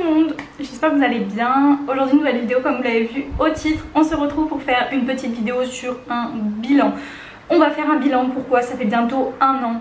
le monde, j'espère que vous allez bien. Aujourd'hui nouvelle vidéo comme vous l'avez vu au titre. On se retrouve pour faire une petite vidéo sur un bilan. On va faire un bilan, pourquoi? Ça fait bientôt un an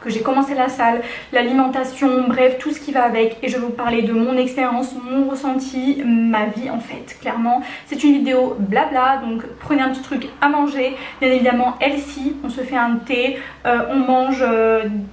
que j'ai commencé la salle, l'alimentation, bref tout ce qui va avec, et je vais vous parler de mon expérience, mon ressenti, ma vie en fait. Clairement c'est une vidéo blabla, donc prenez un petit truc à manger, bien évidemment healthy, on se fait un thé, on mange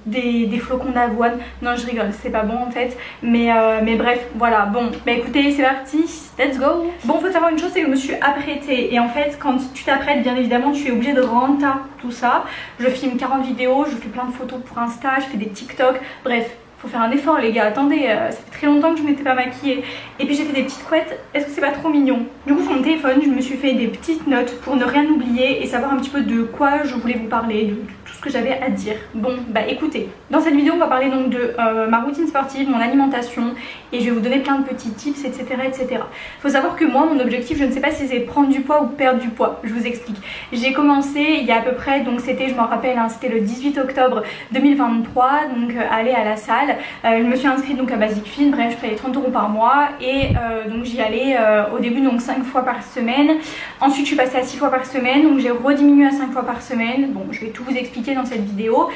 des flocons d'avoine, non je rigole, c'est pas bon en fait, mais bref voilà. Bon bah écoutez, c'est parti, let's go. Bon, faut savoir une chose, c'est que je me suis apprêtée, et en fait quand tu t'apprêtes, bien évidemment tu es obligé de rentrer tout ça. Je filme 40 vidéos, je fais plein de photos pour Insta, je fais des TikTok, bref, faut faire un effort les gars, attendez, ça fait très longtemps que je m'étais pas maquillée. Et puis j'ai fait des petites couettes, est-ce que c'est pas trop mignon? Du coup sur mon téléphone, je me suis fait des petites notes pour ne rien oublier et savoir un petit peu de quoi je voulais vous parler, de tout ce que j'avais à dire. Bon bah écoutez, dans cette vidéo on va parler donc de ma routine sportive, mon alimentation, et je vais vous donner plein de petits tips, etc. etc. Faut savoir que moi mon objectif, je ne sais pas si c'est prendre du poids ou perdre du poids, je vous explique. J'ai commencé il y a à peu près, donc c'était, je m'en rappelle, hein, c'était le 18 octobre 2023, donc aller à la salle. Je me suis inscrite donc à Basic Fit, bref je payais 30 € par mois, et donc j'y allais au début donc 5 fois par semaine. Ensuite je suis passée à 6 fois par semaine, donc j'ai rediminué à 5 fois par semaine. Bon, je vais tout vous expliquer dans cette vidéo.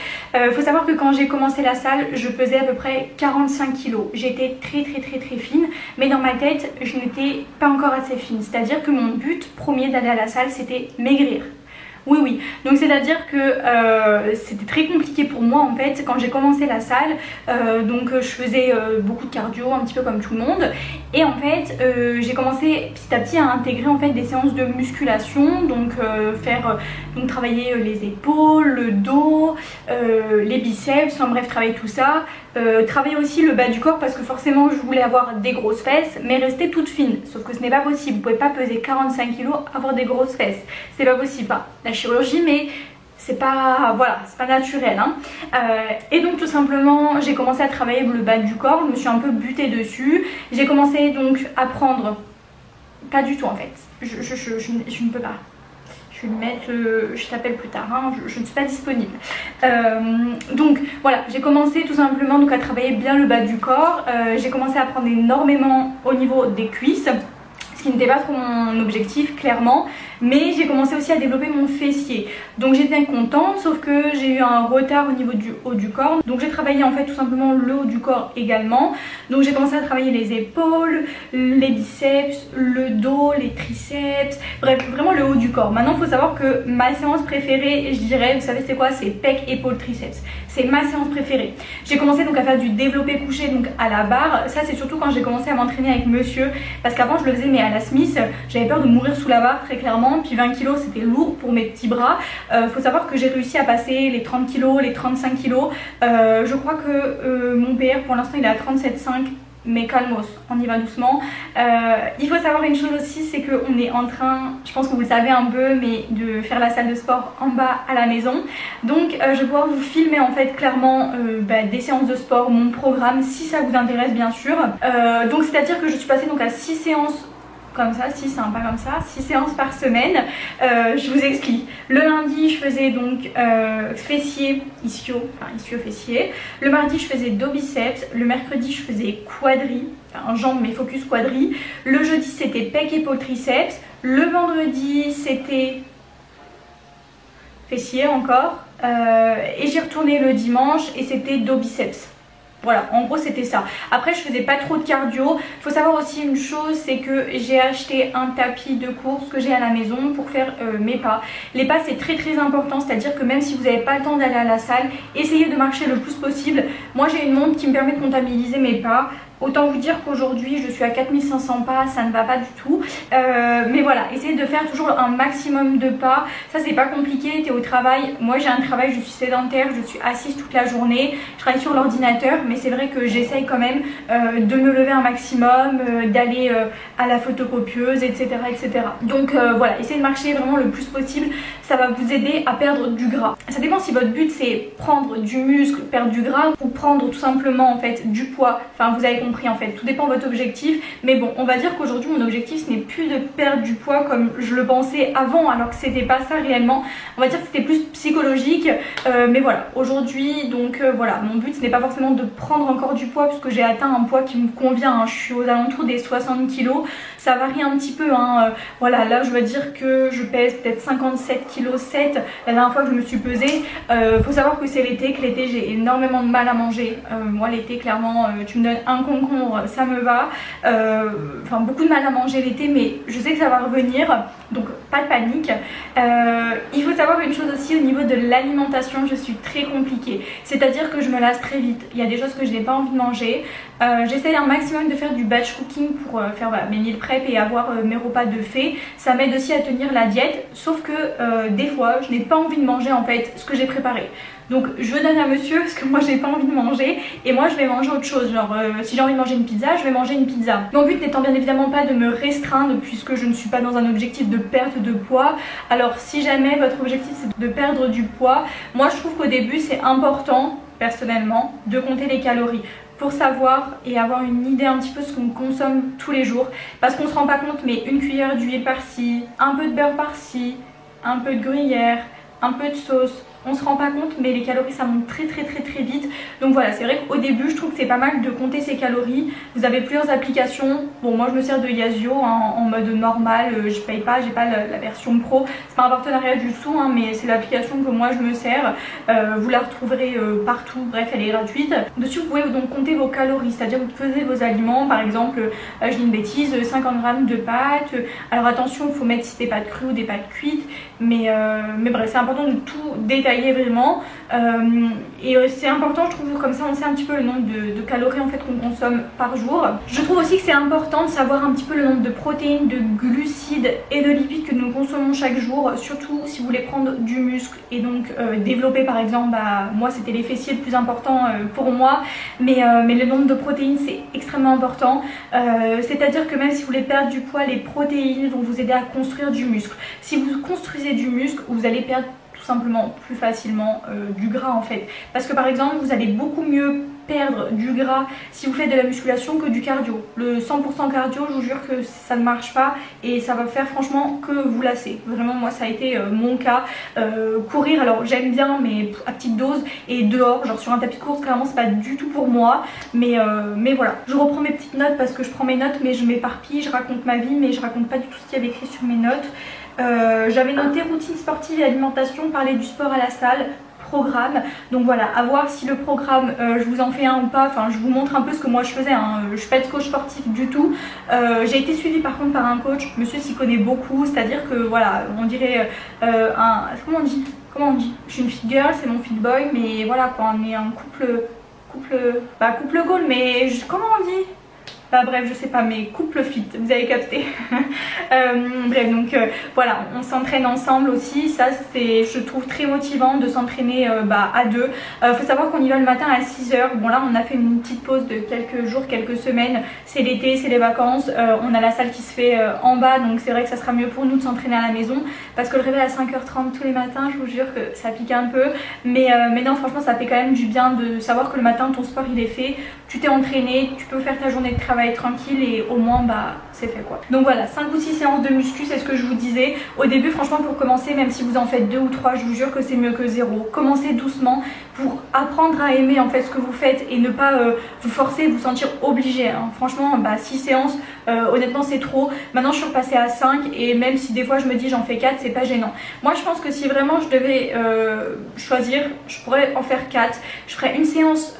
Faut savoir que quand j'ai commencé la salle, je pesais à peu près 45 kg. J'étais très fine, mais dans ma tête je n'étais pas encore assez fine, c'est à dire que mon but premier d'aller à la salle c'était maigrir. Oui, donc c'est à dire que c'était très compliqué pour moi en fait quand j'ai commencé la salle. Donc je faisais beaucoup de cardio, un petit peu comme tout le monde, et en fait j'ai commencé petit à petit à intégrer en fait des séances de musculation, donc travailler les épaules, le dos, les biceps, enfin bref travailler tout ça. Travailler aussi le bas du corps parce que forcément je voulais avoir des grosses fesses mais rester toute fine, sauf que ce n'est pas possible. Vous pouvez pas peser 45 kg, avoir des grosses fesses, c'est pas possible. Enfin, la chirurgie, mais c'est pas, voilà, c'est pas naturel hein. Et donc tout simplement j'ai commencé à travailler le bas du corps, je me suis un peu butée dessus. J'ai commencé donc à prendre, pas du tout en fait, je ne peux pas. Je vais le mettre, je t'appelle plus tard, hein, je ne suis pas disponible. Donc voilà, j'ai commencé tout simplement donc à travailler bien le bas du corps. J'ai commencé à prendre énormément au niveau des cuisses, ce qui n'était pas trop mon objectif clairement, mais j'ai commencé aussi à développer mon fessier, donc j'étais contente, sauf que j'ai eu un retard au niveau du haut du corps. Donc j'ai travaillé en fait tout simplement le haut du corps également, donc j'ai commencé à travailler les épaules, les biceps, le dos, les triceps, bref vraiment le haut du corps. Maintenant il faut savoir que ma séance préférée, je dirais, vous savez c'est quoi? C'est pec, épaules, triceps, c'est ma séance préférée. J'ai commencé donc à faire du développé couché donc à la barre. Ça c'est surtout quand j'ai commencé à m'entraîner avec monsieur, parce qu'avant je le faisais mais à la Smith, j'avais peur de mourir sous la barre très clairement, puis 20 kg c'était lourd pour mes petits bras. Faut savoir que j'ai réussi à passer les 30 kg, les 35 kg. Je crois que mon PR pour l'instant il est à 37,5, mais calmos, on y va doucement. Il faut savoir une chose aussi, c'est qu'on est en train, je pense que vous le savez un peu, mais de faire la salle de sport en bas à la maison. Donc je vais pouvoir vous filmer en fait clairement des séances de sport, mon programme, si ça vous intéresse bien sûr. Donc c'est à dire que je suis passée donc à 6 séances comme ça, 6 hein, pas comme ça, 6 séances par semaine. Je vous explique. Le lundi je faisais donc fessier, ischio-fessier. Le mardi je faisais dos biceps. Le mercredi je faisais quadri, enfin jambes mais focus quadri. Le jeudi c'était pec, épaule, triceps. Le vendredi c'était fessier encore. Et j'ai retourné le dimanche et c'était dos biceps. Voilà, en gros c'était ça. Après je faisais pas trop de cardio. Faut savoir aussi une chose, c'est que j'ai acheté un tapis de course que j'ai à la maison pour faire mes pas. Les pas c'est très important, c'est à dire que même si vous n'avez pas le temps d'aller à la salle, essayez de marcher le plus possible. Moi j'ai une montre qui me permet de comptabiliser mes pas. Autant vous dire qu'aujourd'hui je suis à 4500 pas, ça ne va pas du tout. Mais voilà, essayez de faire toujours un maximum de pas. Ça c'est pas compliqué, t'es au travail. Moi j'ai un travail, je suis sédentaire, je suis assise toute la journée. Je travaille sur l'ordinateur, mais c'est vrai que j'essaye quand même de me lever un maximum, d'aller à la photocopieuse, etc. Donc voilà, essayez de marcher vraiment le plus possible. Ça va vous aider à perdre du gras. Ça dépend si votre but c'est prendre du muscle, perdre du gras, ou prendre tout simplement en fait du poids. Enfin vous avez compris. compris en fait, tout dépend de votre objectif. Mais bon, on va dire qu'aujourd'hui mon objectif ce n'est plus de perdre du poids comme je le pensais avant, alors que c'était pas ça réellement. On va dire que c'était plus psychologique, mais voilà, aujourd'hui donc voilà, mon but ce n'est pas forcément de prendre encore du poids puisque j'ai atteint un poids qui me convient, hein. Je suis aux alentours des 60 kg, ça varie un petit peu, hein. Voilà, là je dois dire que je pèse peut-être 57,7 kg la dernière fois que je me suis pesée. Faut savoir que c'est l'été, que l'été j'ai énormément de mal à manger. Moi l'été clairement, tu me donnes un concombre, ça me va. Enfin beaucoup de mal à manger l'été, mais je sais que ça va revenir, donc pas de panique. Il faut savoir une chose aussi au niveau de l'alimentation, je suis très compliquée, c'est-à-dire que je me lasse très vite. Il y a des choses que je n'ai pas envie de manger. J'essaye un maximum de faire du batch cooking pour faire voilà, mes meal prep et avoir mes repas de fait. Ça m'aide aussi à tenir la diète, sauf que des fois je n'ai pas envie de manger en fait ce que j'ai préparé. Donc je donne à monsieur parce que moi j'ai pas envie de manger et moi je vais manger autre chose, genre si j'ai envie de manger une pizza, je vais manger une pizza. Mon but n'étant bien évidemment pas de me restreindre puisque je ne suis pas dans un objectif de perte de poids. Alors si jamais votre objectif c'est de perdre du poids, moi je trouve qu'au début c'est important personnellement de compter les calories pour savoir et avoir une idée un petit peu de ce qu'on consomme tous les jours, parce qu'on se rend pas compte, mais une cuillère d'huile par-ci, un peu de beurre par-ci, un peu de gruyère, un peu de sauce, on se rend pas compte mais les calories ça monte très vite. Donc voilà, c'est vrai qu'au début je trouve que c'est pas mal de compter ses calories. Vous avez plusieurs applications. Bon, moi je me sers de Yazio hein, en mode normal, je paye pas, j'ai pas la version pro, c'est pas un partenariat du tout hein, mais c'est l'application que moi je me sers. Vous la retrouverez partout, bref elle est gratuite. Dessus vous pouvez donc compter vos calories, c'est-à-dire vous pesez vos aliments, par exemple je dis une bêtise, 50 g de pâtes. Alors attention, il faut mettre si des pâtes crues ou des pâtes cuites, mais bref, c'est important de tout détailler vraiment, et c'est important je trouve, comme ça on sait un petit peu le nombre de calories en fait qu'on consomme par jour. Je trouve aussi que c'est important de savoir un petit peu le nombre de protéines, de glucides et de lipides que nous consommons chaque jour, surtout si vous voulez prendre du muscle et donc développer par exemple, moi c'était les fessiers le plus important pour moi, mais le nombre de protéines c'est extrêmement important, c'est à dire que même si vous voulez perdre du poids, les protéines vont vous aider à construire du muscle. Si vous construisez du muscle, vous allez perdre tout simplement plus facilement du gras en fait, parce que par exemple vous allez beaucoup mieux perdre du gras si vous faites de la musculation que du cardio. Le 100% cardio, je vous jure que ça ne marche pas et ça va faire franchement que vous lasser. Vraiment moi ça a été mon cas. Courir, alors j'aime bien mais à petite dose, et dehors genre sur un tapis de course clairement c'est pas du tout pour moi, mais voilà. Je reprends mes petites notes parce que je prends mes notes mais je m'éparpille, je raconte ma vie mais je raconte pas du tout ce qu'il y avait écrit sur mes notes. J'avais noté routine sportive et alimentation, parler du sport à la salle, programme. Donc voilà, à voir si le programme je vous en fais un ou pas. Enfin je vous montre un peu ce que moi je faisais hein. Je suis pas de coach sportif du tout. J'ai été suivie par contre par un coach, monsieur s'y connaît beaucoup, c'est à dire que voilà, on dirait comment on dit, je suis une fit girl, c'est mon fit boy, mais voilà quoi, on est un couple goal, mais comment on dit? Bah bref, je sais pas, mais couple fit, vous avez capté. Bref, donc voilà, on s'entraîne ensemble aussi. Ça c'est, je trouve très motivant de s'entraîner à deux. Faut savoir qu'on y va le matin à 6 h. Bon là on a fait une petite pause de quelques jours, quelques semaines. C'est l'été, c'est les vacances. On a la salle qui se fait en bas, donc c'est vrai que ça sera mieux pour nous de s'entraîner à la maison, parce que le réveil à 5 h 30 tous les matins, je vous jure que ça pique un peu. Mais non, franchement ça fait quand même du bien de savoir que le matin ton sport il est fait, tu t'es entraîné, tu peux faire ta journée de travail tranquille et au moins c'est fait quoi. Donc voilà, 5 ou 6 séances de muscu, c'est ce que je vous disais. Au début franchement pour commencer, même si vous en faites 2 ou 3, je vous jure que c'est mieux que 0. Commencez doucement pour apprendre à aimer en fait ce que vous faites et ne pas vous forcer, vous sentir obligé hein. Franchement 6 séances honnêtement c'est trop. Maintenant je suis repassée à 5 et même si des fois je me dis j'en fais 4, c'est pas gênant. Moi je pense que si vraiment je devais choisir, je pourrais en faire 4. Je ferais une séance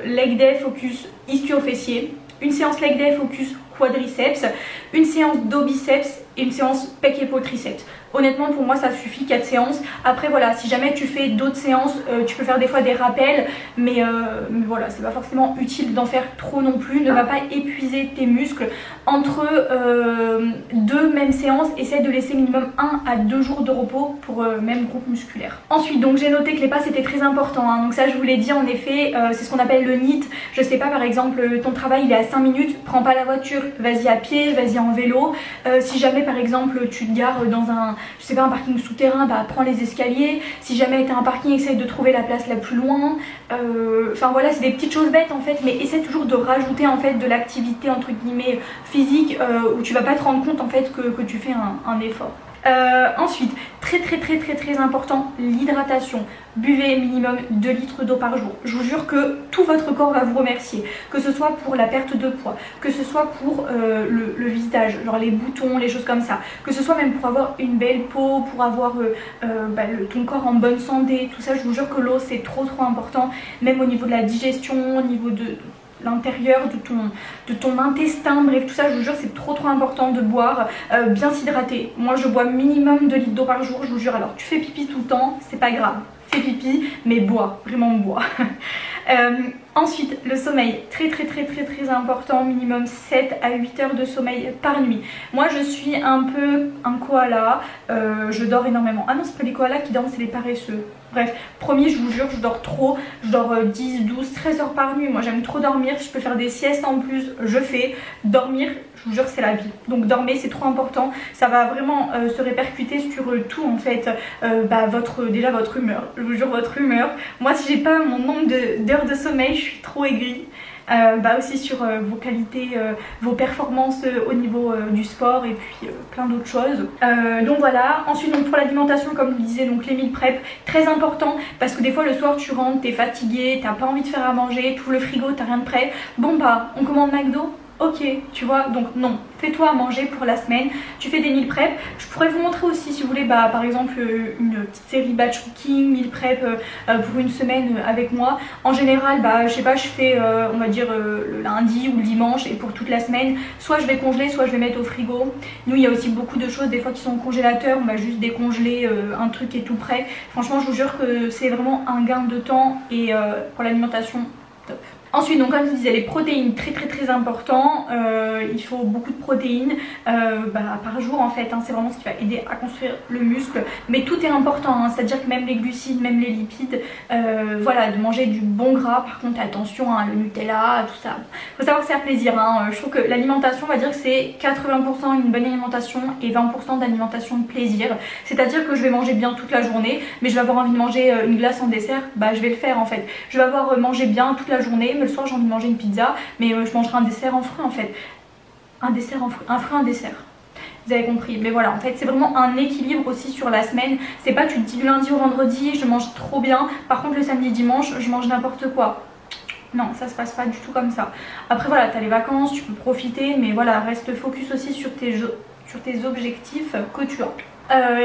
leg day focus ischio-fessier, une séance leg day focus quadriceps, une séance dos biceps et une séance pec épaule triceps. Honnêtement pour moi ça suffit, 4 séances. Après voilà, si jamais tu fais d'autres séances, tu peux faire des fois des rappels, mais voilà, c'est pas forcément utile d'en faire trop non plus. Ne va pas épuiser tes muscles. Entre 2 mêmes séances, essaie de laisser minimum 1 à 2 jours de repos pour même groupe musculaire. Ensuite donc j'ai noté que les pas c'était très important hein. Donc ça je vous l'ai dit en effet, c'est ce qu'on appelle le NEAT. Je sais pas, par exemple ton travail il est à 5 minutes, prends pas la voiture, voiture, vas-y à pied, vas-y en vélo. Si jamais par exemple tu te gares dans un, je sais pas, un parking souterrain, bah prends les escaliers. Si jamais tu as un parking, essaye de trouver la place la plus loin. Enfin voilà, c'est des petites choses bêtes en fait, mais essaie toujours de rajouter en fait de l'activité entre guillemets physique où tu vas pas te rendre compte en fait que tu fais un effort. Ensuite, très important, l'hydratation. Buvez minimum 2 litres d'eau par jour. Je vous jure que tout votre corps va vous remercier. Que ce soit pour la perte de poids, que ce soit pour le visage, genre les boutons, les choses comme ça. Que ce soit même pour avoir une belle peau, pour avoir ton corps en bonne santé, tout ça. Je vous jure que l'eau c'est trop important. Même au niveau de la digestion, au niveau de l'intérieur de ton intestin, bref tout ça, je vous jure c'est trop important de boire, bien s'hydrater. Moi je bois minimum 2 litres d'eau par jour, je vous jure. Alors tu fais pipi tout le temps, c'est pas grave, fais pipi mais bois, vraiment bois. Ensuite le sommeil, très important, minimum 7 à 8 heures de sommeil par nuit. Moi je suis un peu un koala, je dors énormément. Ah non, c'est pas les koalas qui dorment, c'est les paresseux. Bref, promis, je vous jure, je dors trop. Je dors 10, 12, 13 heures par nuit. Moi j'aime trop dormir, je peux faire des siestes en plus, je fais. Dormir, je vous jure, c'est la vie. Donc dormez, c'est trop important. Ça va vraiment se répercuter sur tout en fait. Déjà votre humeur. Je vous jure, votre humeur. Moi si j'ai pas mon nombre d'heures de sommeil, je suis trop aigrie. Aussi sur vos qualités, vos performances au niveau du sport et puis plein d'autres choses. Donc voilà. Ensuite donc pour l'alimentation, comme je vous disais, donc les meal prep, très important parce que des fois le soir tu rentres, t'es fatigué, t'as pas envie de faire à manger, tu ouvres le frigo, t'as rien de prêt. Bon bah on commande McDo. Ok, tu vois, donc non, fais-toi à manger pour la semaine, tu fais des meal prep. Je pourrais vous montrer aussi si vous voulez par exemple une petite série batch cooking, meal prep pour une semaine avec moi. En général, je sais pas, je fais on va dire le lundi ou le dimanche et pour toute la semaine, soit je vais congeler, soit je vais mettre au frigo. Nous il y a aussi beaucoup de choses des fois qui sont au congélateur, on va juste décongeler un truc qui est tout prêt. Franchement je vous jure que c'est vraiment un gain de temps et pour l'alimentation, top. Ensuite, donc comme je vous disais, les protéines, très important. Il faut beaucoup de protéines par jour en fait, hein, c'est vraiment ce qui va aider à construire le muscle. Mais tout est important, hein, c'est-à-dire que même les glucides, même les lipides, voilà, de manger du bon gras. Par contre attention, hein, le Nutella, tout ça, faut savoir se faire plaisir, hein. Je trouve que l'alimentation, on va dire que c'est 80% une bonne alimentation et 20% d'alimentation de plaisir. C'est-à-dire que je vais manger bien toute la journée, mais je vais avoir envie de manger une glace en dessert, je vais le faire en fait. Je vais avoir mangé bien toute la journée, le soir j'ai envie de manger une pizza, mais je mangerai un dessert en fruits en fait. Un dessert en fruits, un fruit, un dessert. Vous avez compris, mais voilà, en fait c'est vraiment un équilibre aussi sur la semaine. C'est pas tu te dis du lundi au vendredi je mange trop bien, par contre le samedi dimanche je mange n'importe quoi. Non, ça se passe pas du tout comme ça. Après voilà, t'as les vacances, tu peux profiter, mais voilà, reste focus aussi sur tes objectifs que tu as.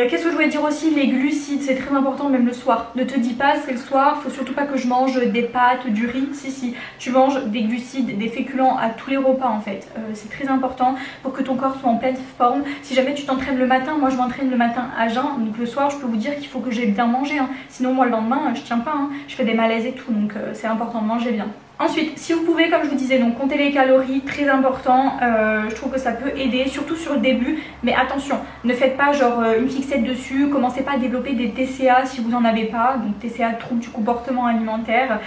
Qu'est-ce que je voulais dire aussi, les glucides c'est très important, même le soir. Ne te dis pas c'est le soir, faut surtout pas que je mange des pâtes, du riz. Si, tu manges des glucides, des féculents à tous les repas en fait. C'est très important pour que ton corps soit en pleine forme. Si jamais tu t'entraînes le matin, moi je m'entraîne le matin à jeun, donc le soir je peux vous dire qu'il faut que j'ai bien mangé, hein. Sinon moi le lendemain je tiens pas, hein. Je fais des malaises et tout, donc c'est important de manger bien. Ensuite, si vous pouvez, comme je vous disais, donc compter les calories, très important, je trouve que ça peut aider, surtout sur le début, mais attention, ne faites pas genre une fixette dessus, commencez pas à développer des TCA si vous n'en avez pas, donc TCA, trouble du comportement alimentaire.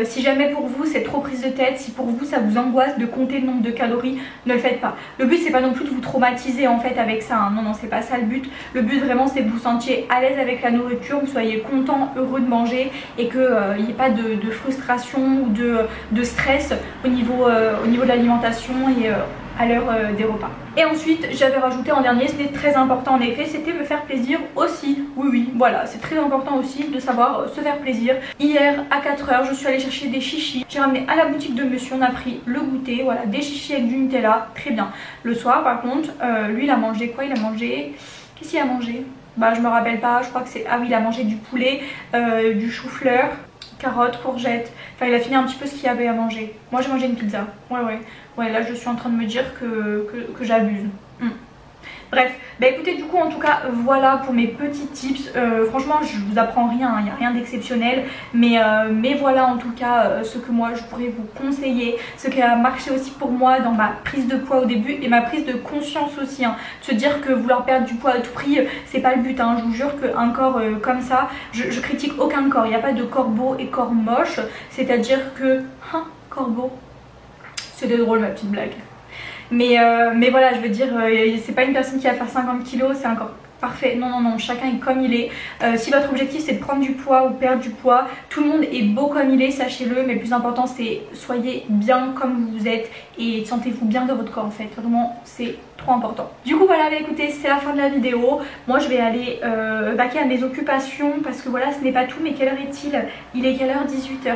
Si jamais pour vous c'est trop prise de tête, si pour vous ça vous angoisse de compter le nombre de calories, ne le faites pas. Le but c'est pas non plus de vous traumatiser en fait avec ça, hein. Non, c'est pas ça le but. Le but vraiment c'est que vous sentiez à l'aise avec la nourriture, vous soyez content, heureux de manger et qu'il n'y ait pas de frustration ou de stress au niveau de l'alimentation et à l'heure des repas. Et ensuite j'avais rajouté en dernier, c'était très important en effet, c'était me faire plaisir aussi. Oui, voilà, c'est très important aussi de savoir se faire plaisir. Hier à 4 h je suis allée chercher des chichis, j'ai ramené à la boutique de monsieur, on a pris le goûter, voilà, des chichis avec du Nutella, très bien. Le soir par contre, lui il a mangé quoi? Il a mangé... Qu'est-ce qu'il a mangé? Je me rappelle pas, je crois que c'est... Ah oui, il a mangé du poulet, du chou-fleur, carottes, courgettes, enfin il a fini un petit peu ce qu'il y avait à manger. Moi j'ai mangé une pizza, ouais là je suis en train de me dire que j'abuse. Bref, écoutez, du coup en tout cas voilà pour mes petits tips. Franchement je vous apprends rien, il n'y a rien d'exceptionnel, mais voilà en tout cas ce que moi je pourrais vous conseiller, ce qui a marché aussi pour moi dans ma prise de poids au début et ma prise de conscience aussi, hein. Se dire que vouloir perdre du poids à tout prix c'est pas le but, hein. Je vous jure qu'un corps comme ça, je critique aucun corps, il n'y a pas de corps beau et corps moche, c'est à dire que corps beau, c'était drôle ma petite blague. mais voilà, je veux dire, c'est pas une personne qui va faire 50 kilos, c'est encore parfait. Non, non, non, chacun est comme il est. Si votre objectif c'est de prendre du poids ou perdre du poids, tout le monde est beau comme il est, sachez-le, mais le plus important c'est soyez bien comme vous êtes et sentez-vous bien dans votre corps en fait. Vraiment, c'est trop important. Du coup voilà, bah, écoutez, c'est la fin de la vidéo. Moi je vais aller vaquer à mes occupations parce que voilà, ce n'est pas tout. Mais quelle heure est-il? Il est quelle heure? 18h.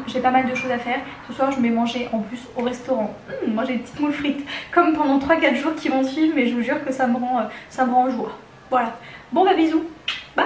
J'ai pas mal de choses à faire. Ce soir je vais manger en plus au restaurant. Moi j'ai des petites moules frites comme pendant 3-4 jours qui vont suivre, mais je vous jure que ça me rend joie. Voilà. Bon bah bisous. Bye.